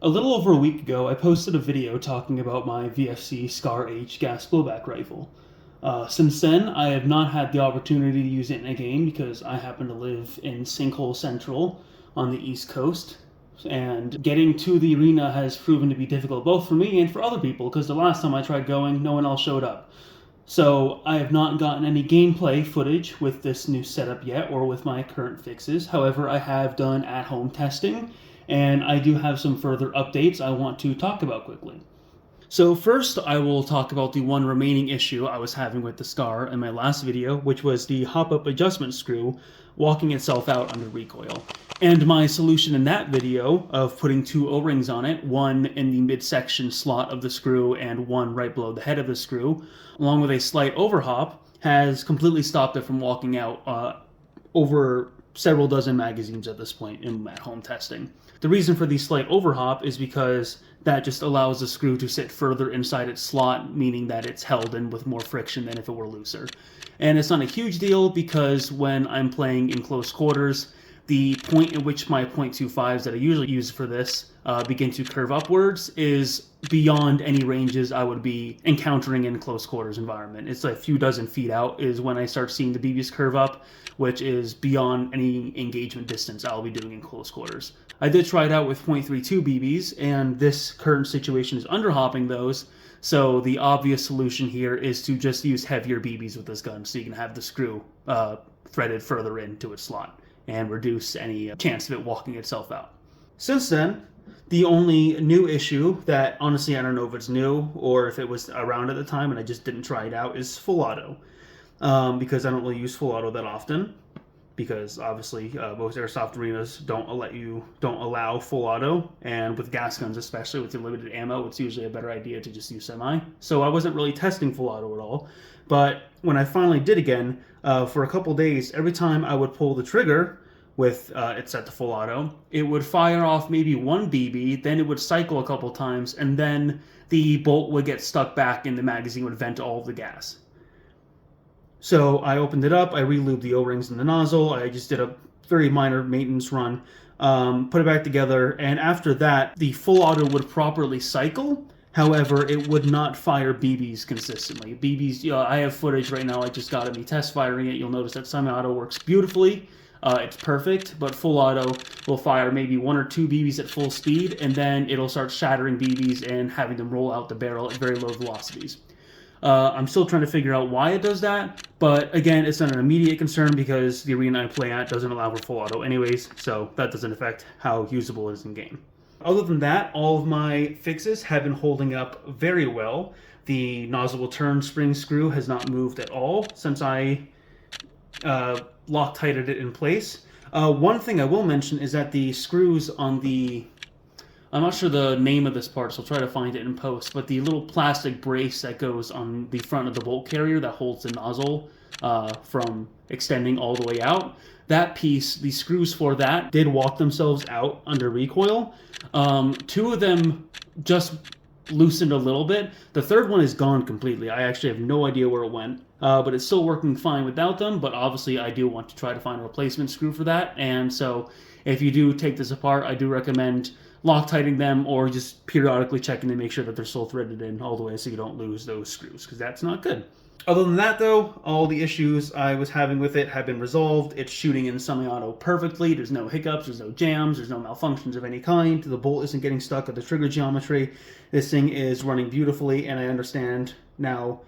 A little over a week ago, I posted a video talking about my VFC Scar H gas blowback rifle. Since then, I have not had the opportunity to use it in a game because I happen to live in Sinkhole Central on the East Coast, and getting to the arena has proven to be difficult both for me and for other people because the last time I tried going, no one else showed up. So I have not gotten any gameplay footage with this new setup yet or with my current fixes. However, I have done at-home testing, and I do have some further updates I want to talk about quickly. So first, I will talk about the one remaining issue I was having with the Scar in my last video, which was the hop-up adjustment screw walking itself out under recoil. And my solution in that video of putting two O-rings on it, one in the midsection slot of the screw and one right below the head of the screw, along with a slight overhop, has completely stopped it from walking out over several dozen magazines at this point in at-home testing. The reason for the slight overhop is because that just allows the screw to sit further inside its slot, meaning that it's held in with more friction than if it were looser. And it's not a huge deal because when I'm playing in close quarters, the point at which my .25s that I usually use for this begin to curve upwards is beyond any ranges I would be encountering in close quarters environment. It's a few dozen feet out is when I start seeing the BBs curve up, which is beyond any engagement distance I'll be doing in close quarters. I did try it out with .32 BBs, and this current situation is underhopping those, so the obvious solution here is to just use heavier BBs with this gun so you can have the screw threaded further into its slot and reduce any chance of it walking itself out. Since then, the only new issue that, honestly, I don't know if it's new or if it was around at the time and I just didn't try it out, is full auto. Because I don't really use full auto that often, because obviously most airsoft arenas don't allow full auto, and with gas guns, especially with your limited ammo, it's usually a better idea to just use semi. So I wasn't really testing full auto at all, but when I finally did again, for a couple days, every time I would pull the trigger with it set to full auto, it would fire off maybe one BB, then it would cycle a couple times, and then the bolt would get stuck back and the magazine would vent all of the gas. So I opened it up, I re-lubed the O-rings in the nozzle, I just did a very minor maintenance run, put it back together, and after that, the full auto would properly cycle. However, it would not fire BBs consistently. BBs, I have footage right now, I just got me test firing it. You'll notice that semi-auto works beautifully. It's perfect, but full auto will fire maybe one or two BBs at full speed, and then it'll start shattering BBs and having them roll out the barrel at very low velocities. I'm still trying to figure out why it does that, but again, it's not an immediate concern because the arena I play at doesn't allow for full auto anyways, so that doesn't affect how usable it is in game. Other than that, all of my fixes have been holding up very well. The nozzle turn spring screw has not moved at all since I Loctited it in place. One thing I will mention is that the screws on the, I'm not sure the name of this part, so I'll try to find it in post, but the little plastic brace that goes on the front of the bolt carrier that holds the nozzle from extending all the way out, that piece, the screws for that did walk themselves out under recoil. Two of them just loosened a little bit. The third one is gone completely. I actually have no idea where it went, but it's still working fine without them, but obviously I do want to try to find a replacement screw for that, and so if you do take this apart, I do recommend Loctiting them or just periodically checking to make sure that they're still threaded in all the way so you don't lose those screws, because that's not good. Other than that, though, all the issues I was having with it have been resolved. It's shooting in semi-auto perfectly. There's no hiccups, there's no jams, there's no malfunctions of any kind. The bolt isn't getting stuck at the trigger geometry. This thing is running beautifully, and I understand now,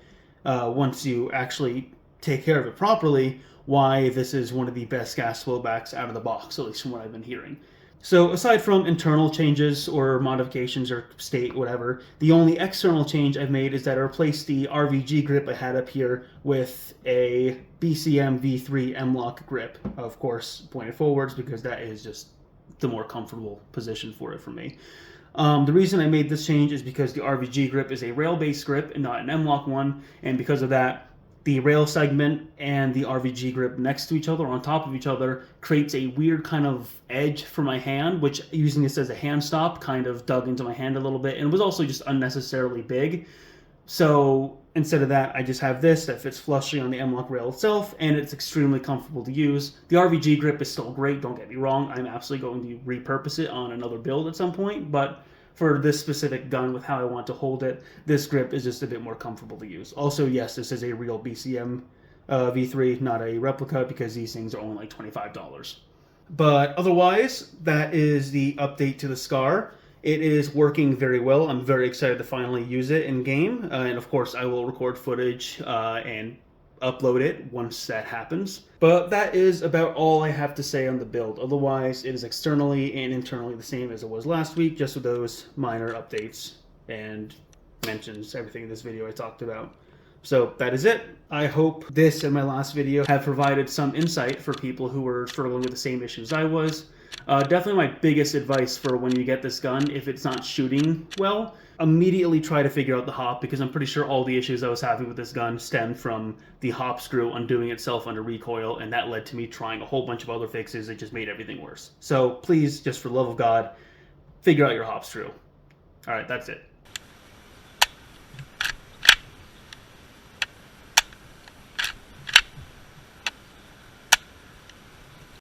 once you actually take care of it properly, why this is one of the best gas blowbacks out of the box, at least from what I've been hearing. So aside from internal changes or modifications or state, whatever, the only external change I've made is that I replaced the RVG grip I had up here with a BCM V3 M-Lock grip, of course, pointed forwards because that is just the more comfortable position for it for me. The reason I made this change is because the RVG grip is a rail-based grip and not an M-Lock one, and because of that, the rail segment and the RVG grip next to each other, on top of each other, creates a weird kind of edge for my hand, which using this as a hand stop kind of dug into my hand a little bit, and was also just unnecessarily big. So instead of that, I just have this that fits flushly on the M-Lock rail itself, and it's extremely comfortable to use. The RVG grip is still great, don't get me wrong. I'm absolutely going to repurpose it on another build at some point, but for this specific gun with how I want to hold it, this grip is just a bit more comfortable to use. Also, yes, this is a real BCM V3, not a replica, because these things are only like $25. But otherwise, that is the update to the SCAR. It is working very well. I'm very excited to finally use it in game, and of course, I will record footage and upload it once that happens. But that is about all I have to say on the build. Otherwise, it is externally and internally the same as it was last week, just with those minor updates and mentions everything in this video I talked about. So that is it. I hope this and my last video have provided some insight for people who were struggling with the same issues I was. Definitely my biggest advice for when you get this gun, if it's not shooting well, immediately try to figure out the hop, because I'm pretty sure all the issues I was having with this gun stemmed from the hop screw undoing itself under recoil, and that led to me trying a whole bunch of other fixes that just made everything worse. So please, just for the love of God, figure out your hop screw. Alright, that's it.